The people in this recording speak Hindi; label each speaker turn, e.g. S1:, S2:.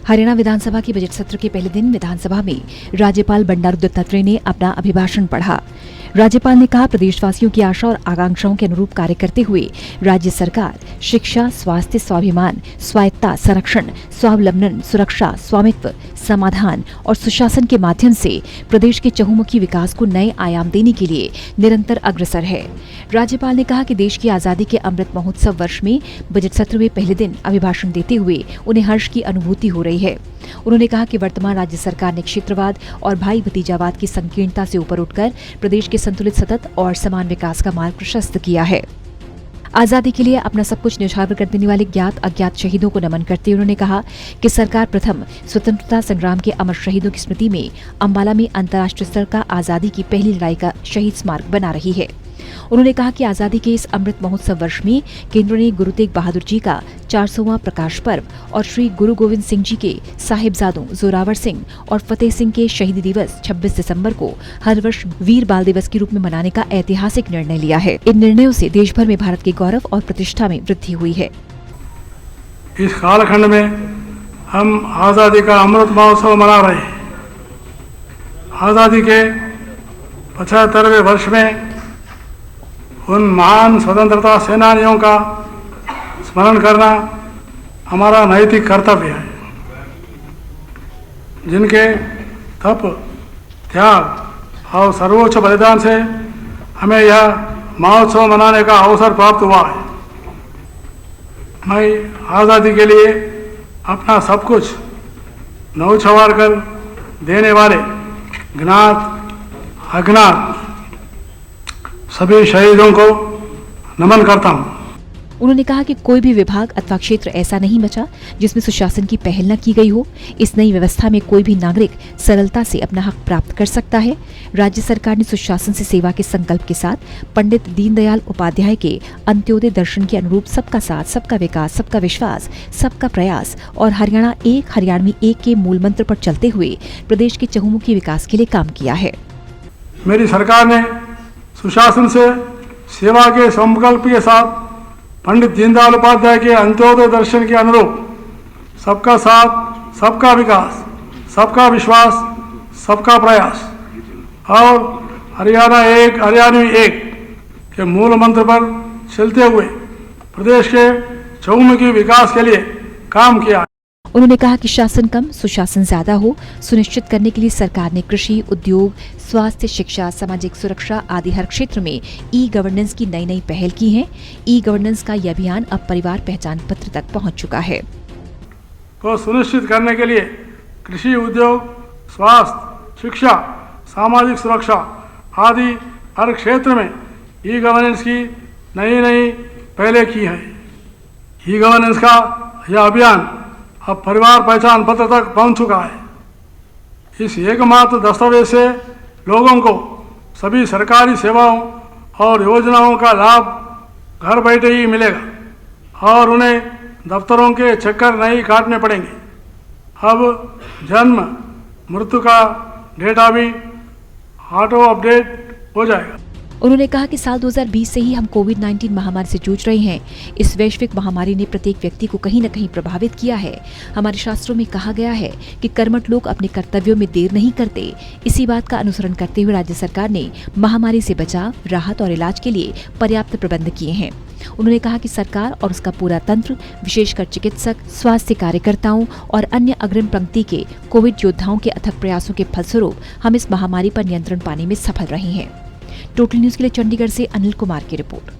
S1: हरियाणा विधानसभा के बजट सत्र के पहले दिन विधानसभा में राज्यपाल बंडारू दत्तात्रेय ने अपना अभिभाषण पढ़ा। राज्यपाल ने कहा, प्रदेशवासियों की आशा और आकांक्षाओं के अनुरूप कार्य करते हुए राज्य सरकार शिक्षा, स्वास्थ्य, स्वाभिमान, स्वायत्ता, संरक्षण, स्वावलंबन, सुरक्षा, स्वामित्व, समाधान और सुशासन के माध्यम से प्रदेश के चहुमुखी विकास को नए आयाम देने के लिए निरंतर अग्रसर है। राज्यपाल ने कहा कि देश की आजादी के अमृत महोत्सव वर्ष में बजट सत्र में पहले दिन अभिभाषण देते हुए उन्हें हर्ष की अनुभूति हो रही है। उन्होंने कहा कि वर्तमान राज्य सरकार ने क्षेत्रवाद और भाई भतीजावाद की संकीर्णता से ऊपर उठकर प्रदेश के संतुलित, सतत और समान विकास का मार्ग प्रशस्त किया है। आजादी के लिए अपना सब कुछ न्यौछावर कर देने वाले ज्ञात अज्ञात शहीदों को नमन करते हुए उन्होंने कहा कि सरकार प्रथम स्वतंत्रता संग्राम के अमर शहीदों की स्मृति में अंबाला में अंतर्राष्ट्रीय स्तर का आजादी की पहली लड़ाई का शहीद स्मारक बना रही है। उन्होंने कहा कि आजादी के इस अमृत महोत्सव वर्ष में केंद्र ने गुरु तेग बहादुर जी का 400वां प्रकाश पर्व और श्री गुरु गोविंद सिंह जी के साहिबजादों जोरावर सिंह और फतेह सिंह के शहीदी दिवस 26 दिसंबर को हर वर्ष वीर बाल दिवस के रूप में मनाने का ऐतिहासिक निर्णय लिया है। इन निर्णयों से देश भर में भारत के गौरव और प्रतिष्ठा में वृद्धि हुई है।
S2: इस कालखंड में हम आजादी का अमृत महोत्सव मना रहे हैं। आजादी के 75वें वर्ष में उन महान स्वतंत्रता सेनानियों का स्मरण करना हमारा नैतिक कर्तव्य है, जिनके तप, त्याग और सर्वोच्च बलिदान से हमें यह महोत्सव मनाने का अवसर प्राप्त हुआ है। मैं आज़ादी के लिए अपना सब कुछ न्यौछावर कर देने वाले ज्ञात अज्ञात सभी शहीदों को नमन करता हूँ।
S1: उन्होंने कहा कि कोई भी विभाग अथवा क्षेत्र ऐसा नहीं बचा जिसमें सुशासन की पहल न की गई हो। इस नई व्यवस्था में कोई भी नागरिक सरलता से अपना हक प्राप्त कर सकता है। राज्य सरकार ने सुशासन से सेवा के संकल्प के साथ पंडित दीनदयाल उपाध्याय के अंत्योदय दर्शन के अनुरूप सबका साथ, सबका विकास, सबका विश्वास, सबका प्रयास और हरियाणा एक, हरियाणवी एक के मूल मंत्र पर चलते हुए प्रदेश के चहुमुखी विकास के लिए काम किया है।
S2: मेरी सरकार ने सुशासन से सेवा के संकल्प के साथ पंडित दीनदयाल उपाध्याय के अंत्योदय दर्शन के अनुरूप सबका साथ, सबका विकास, सबका विश्वास, सबका प्रयास और हरियाणा एक, हरियाणवी एक के मूल मंत्र पर चलते हुए प्रदेश के चहुमुखी विकास के लिए काम किया।
S1: उन्होंने कहा कि शासन कम, सुशासन ज्यादा हो सुनिश्चित करने के लिए सरकार ने कृषि, उद्योग, स्वास्थ्य, शिक्षा, सामाजिक सुरक्षा आदि हर क्षेत्र में ई गवर्नेंस की नई पहल की है। ई गवर्नेंस का यह अभियान अब परिवार पहचान पत्र तक पहुंच चुका है।
S2: तो सुनिश्चित करने के लिए कृषि, उद्योग, स्वास्थ्य, शिक्षा, सामाजिक सुरक्षा आदि हर क्षेत्र में ई गवर्नेंस की नई पहलें की है। ई गवर्नेंस का यह अभियान अब परिवार पहचान पत्र तक पहुंच चुका है। इस एकमात्र दस्तावेज से लोगों को सभी सरकारी सेवाओं और योजनाओं का लाभ घर बैठे ही मिलेगा और उन्हें दफ्तरों के चक्कर नहीं काटने पड़ेंगे। अब जन्म मृत्यु का डेटा भी ऑटो अपडेट हो जाएगा।
S1: उन्होंने कहा कि साल 2020 से ही हम कोविड-19 महामारी से जूझ रहे हैं। इस वैश्विक महामारी ने प्रत्येक व्यक्ति को कहीं न कहीं प्रभावित किया है। हमारे शास्त्रों में कहा गया है कि कर्मठ लोग अपने कर्तव्यों में देर नहीं करते। इसी बात का अनुसरण करते हुए राज्य सरकार ने महामारी से बचाव, राहत और इलाज के लिए पर्याप्त प्रबंध किए हैं। उन्होंने कहा कि सरकार और उसका पूरा तंत्र, विशेषकर चिकित्सक, स्वास्थ्य कार्यकर्ताओं और अन्य अग्रिम पंक्ति के कोविड योद्धाओं के अथक प्रयासों के फलस्वरूप हम इस महामारी पर नियंत्रण पाने में सफल रहे हैं। टोटल न्यूज के लिए चंडीगढ़ से अनिल कुमार की रिपोर्ट।